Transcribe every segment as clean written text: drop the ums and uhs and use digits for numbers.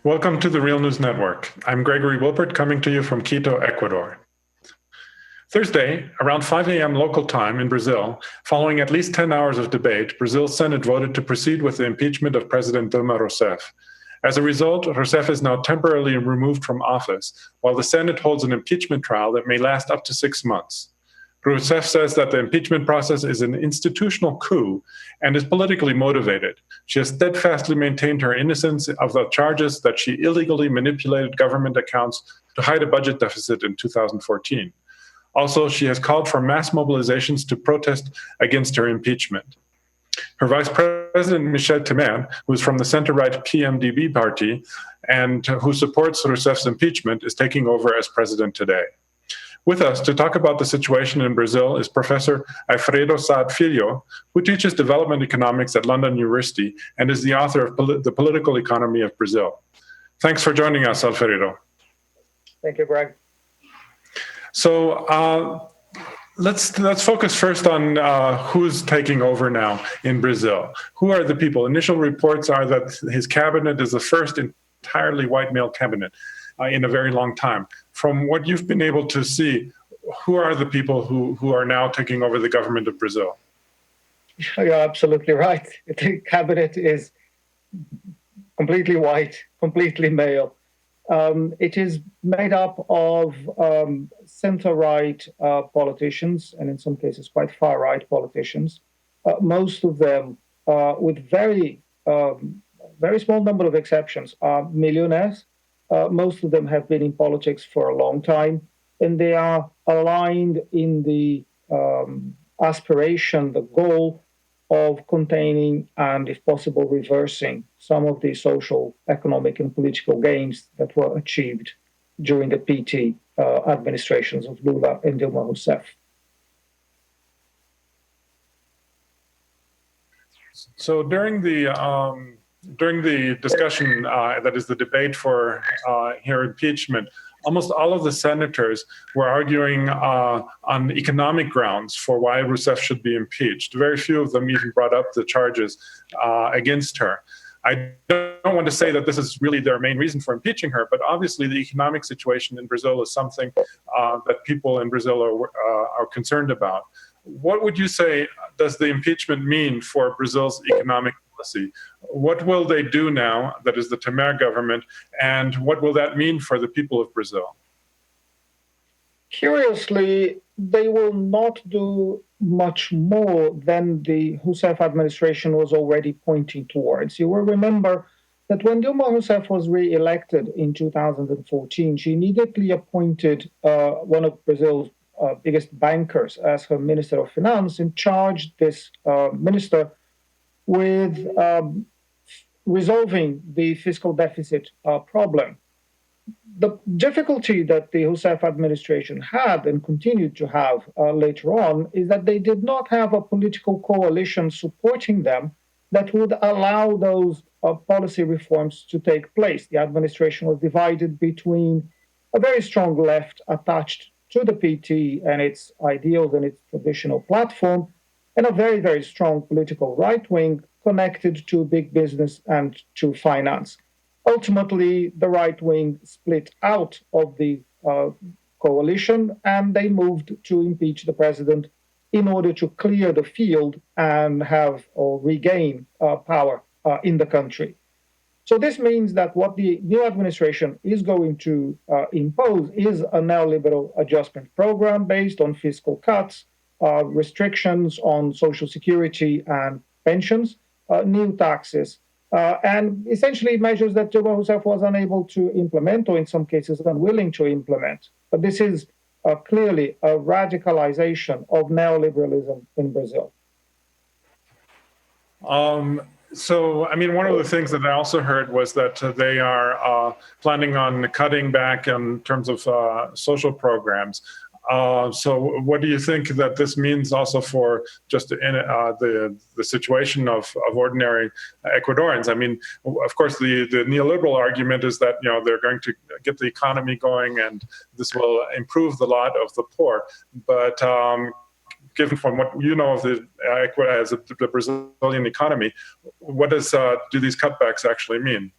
Welcome to the Real News Network. I'm Gregory Wilpert, coming to you from Quito, Ecuador. Thursday, around 5 a.m. local time in Brazil, following at least 10 hours of debate, Brazil's Senate voted to proceed with the impeachment of President Dilma Rousseff. As a result, Rousseff is now temporarily removed from office, while the Senate holds an impeachment trial that may last up to 6 months. Rousseff says that the impeachment process is an institutional coup and is politically motivated. She has steadfastly maintained her innocence of the charges that she illegally manipulated government accounts to hide a budget deficit in 2014. Also, she has called for mass mobilizations to protest against her impeachment. Her vice president, Michel Temer, who is from the center-right PMDB party and who supports Rousseff's impeachment, is taking over as president today. With us to talk about the situation in Brazil is Professor Alfredo Saad Filho, who teaches development economics at London University and is the author of The Political Economy of Brazil. Thanks for joining us, Alfredo. Thank you, Greg. So let's focus first on who's taking over now in Brazil. Who are the people? Initial reports are that his cabinet is the first entirely white male cabinet in a very long time. From what you've been able to see, who are the people who are now taking over the government of Brazil? You're absolutely right. The cabinet is completely white, completely male. It is made up of center-right politicians, and in some cases quite far-right politicians. Most of them, with very small number of exceptions, are millionaires. Most of them have been in politics for a long time, and they are aligned in the aspiration, the goal of containing and, if possible, reversing some of the social, economic, and political gains that were achieved during the PT administrations of Lula and Dilma Rousseff. So during the discussion, that is the debate for her impeachment, almost all of the senators were arguing on economic grounds for why Rousseff should be impeached. Very few of them even brought up the charges against her. I don't want to say that this is really their main reason for impeaching her, but obviously the economic situation in Brazil is something that people in Brazil are concerned about. What would you say does the impeachment mean for Brazil's economic policy? What will they do now, that is the Temer government, and what will that mean for the people of Brazil? Curiously, they will not do much more than the Rousseff administration was already pointing towards. You will remember that when Dilma Rousseff was re-elected in 2014, she immediately appointed one of Brazil's biggest bankers as her Minister of Finance and charged this minister with resolving the fiscal deficit problem. The difficulty that the Rousseff administration had and continued to have later on is that they did not have a political coalition supporting them that would allow those policy reforms to take place. The administration was divided between a very strong left attached to the PT and its ideals and its traditional platform, and a very, very strong political right wing connected to big business and to finance. Ultimately, the right wing split out of the coalition and they moved to impeach the president in order to clear the field and have or regain power in the country. So this means that what the new administration is going to impose is a neoliberal adjustment program based on fiscal cuts, restrictions on social security and pensions, new taxes, and essentially measures that Dilma Rousseff was unable to implement, or in some cases unwilling to implement. But this is clearly a radicalization of neoliberalism in Brazil. So, I mean, one of the things that I also heard was that they are planning on cutting back in terms of social programs. So what do you think that this means also for just the situation of ordinary Ecuadorians? I mean, of course, the neoliberal argument is that, they're going to get the economy going and this will improve the lot of the poor. But given from what you know of the Brazilian economy, what do these cutbacks actually mean?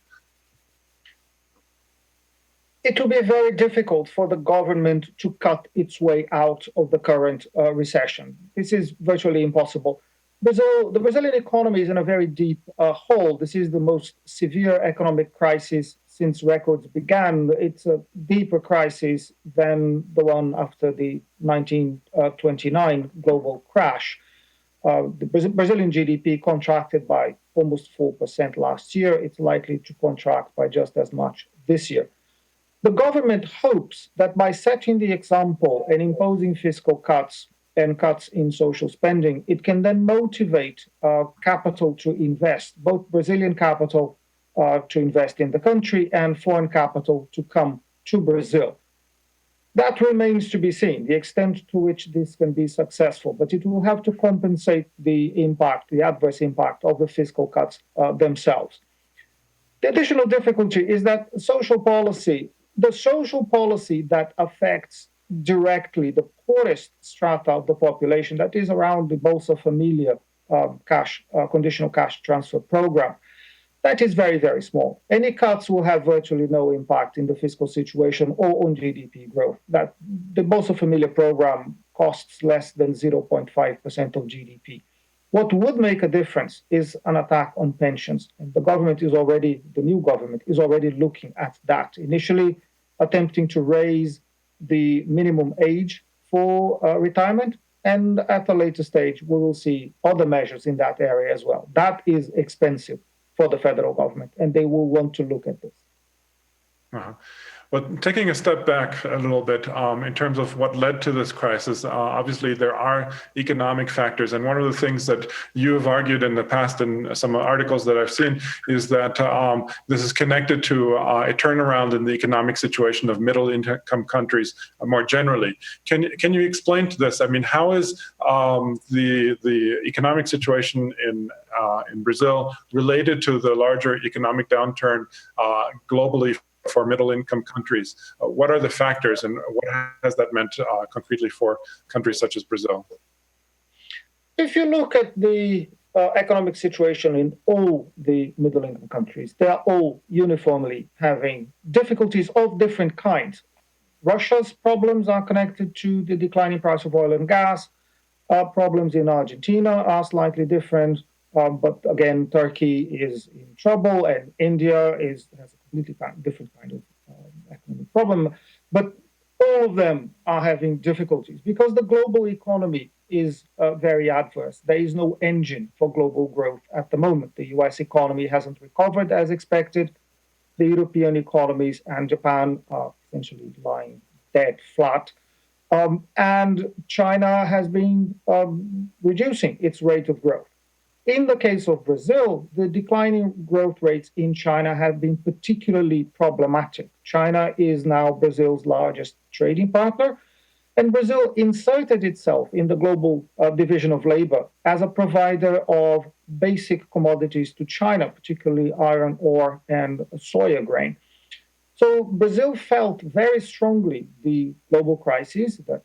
It will be very difficult for the government to cut its way out of the current recession. This is virtually impossible. The Brazilian economy is in a very deep hole. This is the most severe economic crisis since records began. It's a deeper crisis than the one after the 1929 global crash. The Brazilian GDP contracted by almost 4% last year. It's likely to contract by just as much this year. The government hopes that by setting the example and imposing fiscal cuts and cuts in social spending, it can then motivate capital to invest, both Brazilian capital to invest in the country and foreign capital to come to Brazil. That remains to be seen, the extent to which this can be successful, but it will have to compensate the impact, the adverse impact of the fiscal cuts themselves. The additional difficulty is that the social policy that affects directly the poorest strata of the population, that is around the Bolsa Familia conditional cash transfer program, that is very, very small. Any cuts will have virtually no impact in the fiscal situation or on GDP growth. That the Bolsa Familia program costs less than 0.5% of GDP. What would make a difference is an attack on pensions. And the new government is already looking at that, initially attempting to raise the minimum age for retirement. And at a later stage, we will see other measures in that area as well. That is expensive for the federal government, and they will want to look at this. Uh-huh. Well, taking a step back a little bit in terms of what led to this crisis, obviously there are economic factors. And one of the things that you have argued in the past in some articles that I've seen is that this is connected to a turnaround in the economic situation of middle-income countries more generally. Can you explain to this? I mean, how is the economic situation in Brazil related to the larger economic downturn globally for middle-income countries? What are the factors, and what has that meant concretely for countries such as Brazil? If you look at the economic situation in all the middle-income countries, they are all uniformly having difficulties of different kinds. Russia's problems are connected to the declining price of oil and gas. Problems in Argentina are slightly different. But again, Turkey is in trouble, and India has a completely different kind of economic problem. But all of them are having difficulties because the global economy is very adverse. There is no engine for global growth at the moment. The US economy hasn't recovered as expected. The European economies and Japan are essentially lying dead flat. And China has been reducing its rate of growth. In the case of Brazil, the declining growth rates in China have been particularly problematic. China is now Brazil's largest trading partner, and Brazil inserted itself in the global division of labor as a provider of basic commodities to China, particularly iron ore and soya grain. So Brazil felt very strongly the global crisis that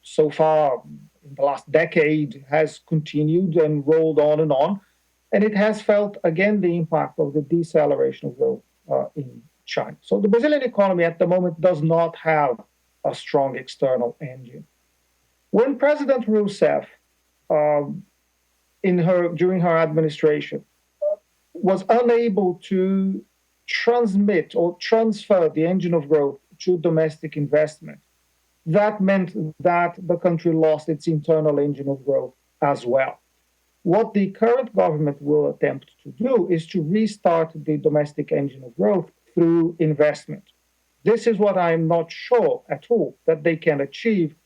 so far in the last decade has continued and rolled on, and it has felt again the impact of the deceleration of growth in China. So the Brazilian economy at the moment does not have a strong external engine. When President Rousseff, during her administration, was unable to transmit or transfer the engine of growth to domestic investment, that meant that the country lost its internal engine of growth as well. What the current government will attempt to do is to restart the domestic engine of growth through investment. This is what I'm not sure at all that they can achieve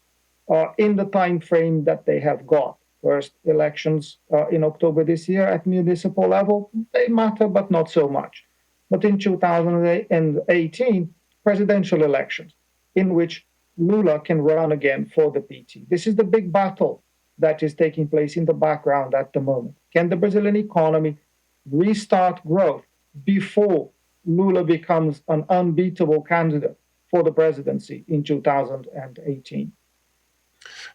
in the time frame that they have got. First, elections in October this year at municipal level, they matter, but not so much. But in 2018, presidential elections, in which Lula can run again for the PT. This is the big battle that is taking place in the background at the moment. Can the Brazilian economy restart growth before Lula becomes an unbeatable candidate for the presidency in 2018?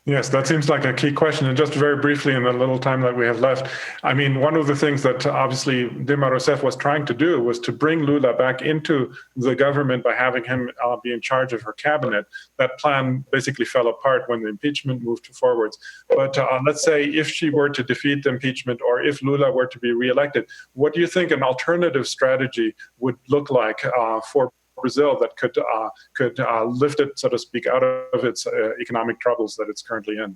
Yes, that seems like a key question. And just very briefly, in the little time that we have left, I mean, one of the things that obviously Dilma Rousseff was trying to do was to bring Lula back into the government by having him be in charge of her cabinet. That plan basically fell apart when the impeachment moved forwards. But let's say if she were to defeat the impeachment, or if Lula were to be reelected, what do you think an alternative strategy would look like for Brazil that could lift it, so to speak, out of its economic troubles that it's currently in?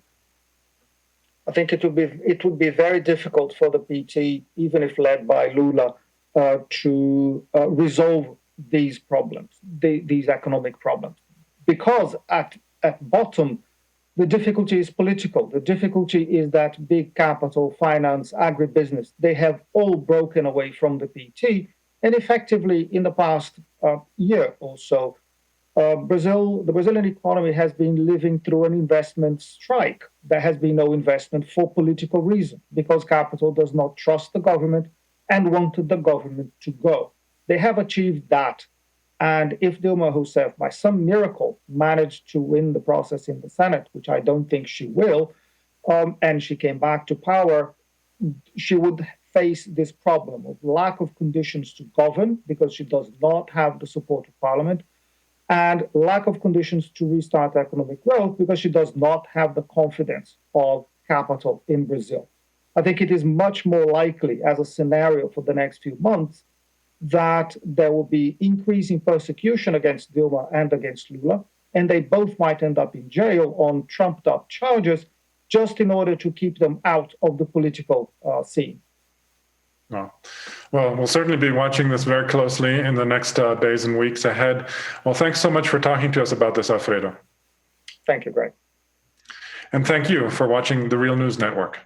I think it would be very difficult for the PT, even if led by Lula, to resolve these problems, these economic problems, because at bottom the difficulty is political. The difficulty is that big capital, finance, agribusiness, they have all broken away from the PT. And effectively, in the past year or so, the Brazilian economy has been living through an investment strike. There has been no investment for political reasons, because capital does not trust the government and wanted the government to go. They have achieved that. And if Dilma Rousseff, by some miracle, managed to win the process in the Senate, which I don't think she will, and she came back to power, she would face this problem of lack of conditions to govern, because she does not have the support of parliament, and lack of conditions to restart economic growth, because she does not have the confidence of capital in Brazil. I think it is much more likely, as a scenario for the next few months, that there will be increasing persecution against Dilma and against Lula, and they both might end up in jail on trumped up charges, just in order to keep them out of the political scene. Oh. Well, we'll certainly be watching this very closely in the next days and weeks ahead. Well, thanks so much for talking to us about this, Alfredo. Thank you, Greg. And thank you for watching the Real News Network.